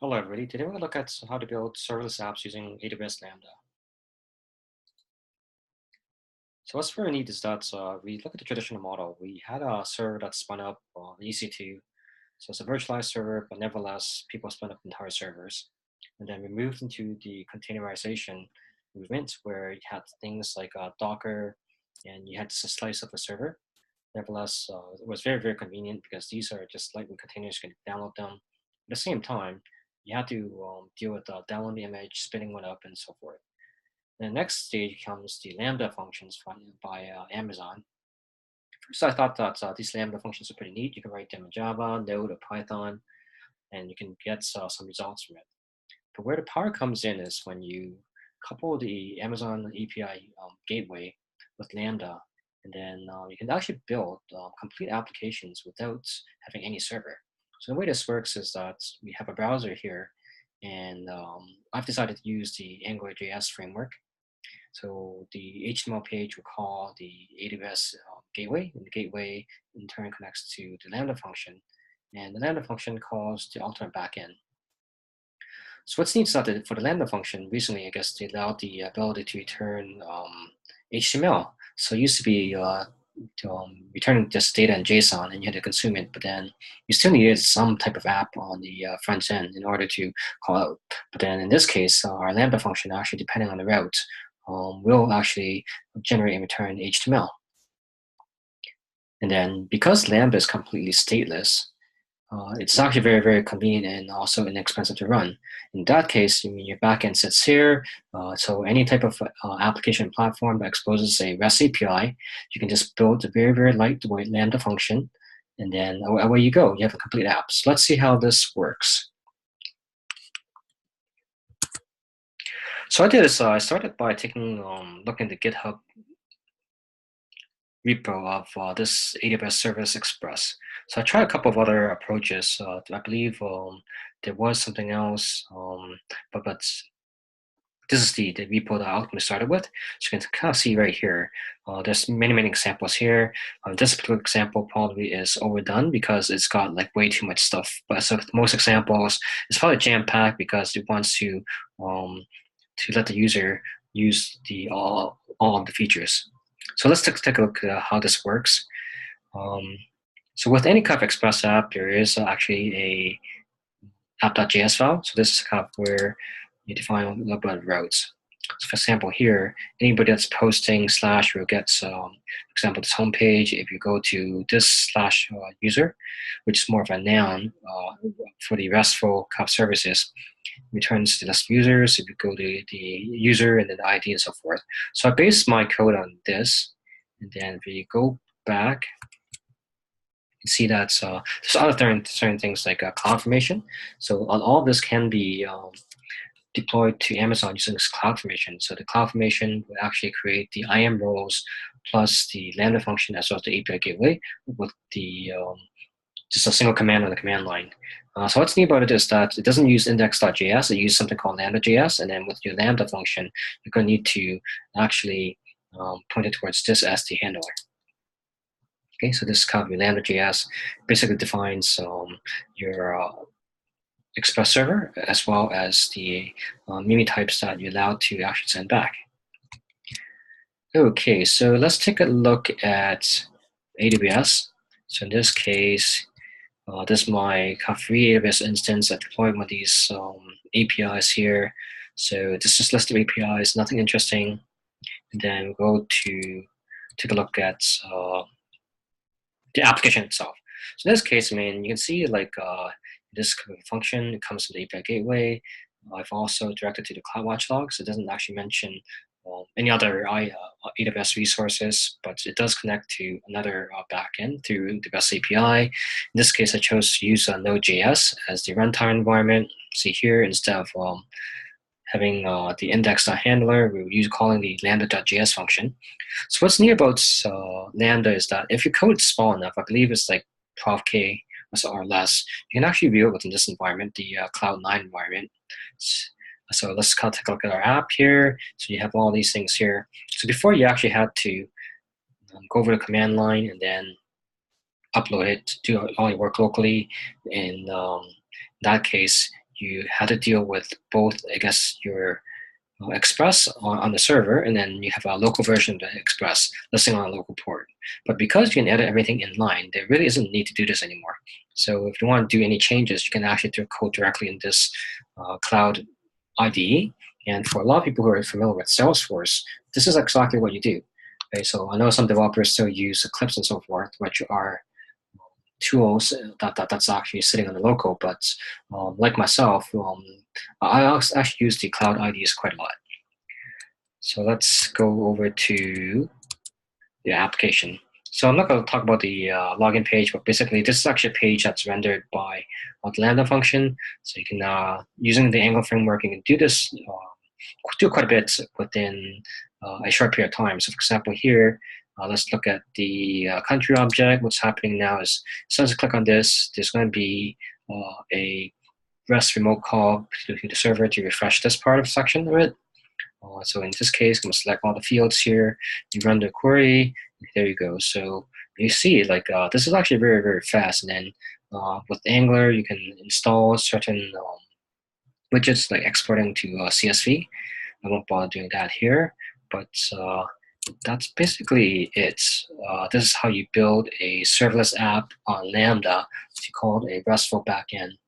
Hello, everybody. Today we're going to look at how to build serverless apps using AWS Lambda. So what's very neat is that we look at the traditional model. We had a server that spun up on EC2. So it's a virtualized server, but nevertheless, people spun up entire servers. And then we moved into the containerization movement where you had things like Docker, and you had just a slice of the server. Nevertheless, it was very, very convenient because these are just lightweight containers. You can download them. At the same time, you have to deal with downloading the image, spinning one up, and so forth. The next stage comes the Lambda functions by Amazon. First, I thought that these Lambda functions are pretty neat. You can write them in Java, Node, or Python, and you can get some results from it. But where the power comes in is when you couple the Amazon API gateway with Lambda, and then you can actually build complete applications without having any server. So the way this works is that we have a browser here, and I've decided to use the AngularJS framework. So the HTML page will call the AWS gateway, and the gateway in turn connects to the Lambda function, and the Lambda function calls the ultimate backend. So what's neat is that for the Lambda function, recently, I guess, they allowed the ability to return HTML. So it used to be returning just data in JSON, and you had to consume it, but then you still needed some type of app on the front end in order to call out. But then in this case, our Lambda function, actually, depending on the route, will actually generate and return HTML. And then because Lambda is completely stateless, it's actually very, very convenient and also inexpensive to run. In that case, your backend sits here. So any type of application platform that exposes a REST API, you can just build a very, very lightweight Lambda function, and then away you go. You have a complete app. So let's see how this works. So I did this. I started by looking at the GitHub repo of this AWS Service Express. So I tried a couple of other approaches. I believe there was something else, but this is the repo that I ultimately started with. So you can kind of see right here, there's many, many examples here. This particular example probably is overdone because it's got like way too much stuff. But so most examples, it's probably jam-packed because it wants to let the user use all of the features. So let's take a look at how this works. So with any kind of Express app, there is actually a app.js file. So this is kind of where you define a little bit of routes. So for example, here, anybody that's posting / will get, for example, this homepage. If you go to this / user, which is more of a noun for the RESTful kind of services, returns the list of users. If you go to the user and then the ID and so forth. So I based my code on this, and then if you go back, you can see that there's other certain things like CloudFormation. So all of this can be deployed to Amazon using this CloudFormation. So the CloudFormation will actually create the IAM roles plus the Lambda function as well as the API gateway with the just a single command on the command line. So what's neat about it is that it doesn't use index.js. It uses something called lambda.js, and then with your Lambda function, you're going to need to actually point it towards this as the handler. Okay, so this is kind of your lambda.js. Basically defines your Express server as well as the Mimi types that you're allowed to actually send back. Okay, so let's take a look at AWS. So in this case, this is my free AWS instance. I deployed one of these APIs here. So this is a list of APIs, nothing interesting. And then we'll go to take a look at the application itself. So in this case, I mean, you can see like this function, it comes from the API gateway. I've also directed to the CloudWatch logs. It doesn't actually mention any other AWS resources, but it does connect to another backend through the REST API. In this case, I chose to use node.js as the runtime environment. See here, instead of having the index.handler, we were calling the lambda.js function. So what's neat about Lambda is that if your code is small enough, I believe it's like 12K or less, you can actually view it within this environment, the Cloud9 environment. So let's kind of take a look at our app here. So you have all these things here. So before you actually had to go over the command line and then upload it, do all your work locally. In that case, you had to deal with both, I guess, your Express on the server, and then you have a local version of the Express listing on a local port. But because you can edit everything in line, there really isn't need to do this anymore. So if you want to do any changes, you can actually do code directly in this cloud IDE. And for a lot of people who are familiar with Salesforce, this is exactly what you do. Okay, so I know some developers still use Eclipse and so forth, which are tools that's actually sitting on the local, but like myself, I actually use the cloud IDs quite a lot. So let's go over to the application. So I'm not going to talk about the login page, but basically this is actually a page that's rendered by the Lambda function. So you can, using the Angular framework, you can do this, do quite a bit within a short period of time. So for example here, let's look at the country object. What's happening now is, as soon as I click on this, there's going to be a REST remote call to the server to refresh this part of the section of it. So in this case, I'm going to select all the fields here. You run the query. There you go. So you see, like this is actually very, very fast. And then with Angular, you can install certain widgets like exporting to CSV. I won't bother doing that here, but that's basically it. This is how you build a serverless app on Lambda. It's called a RESTful backend.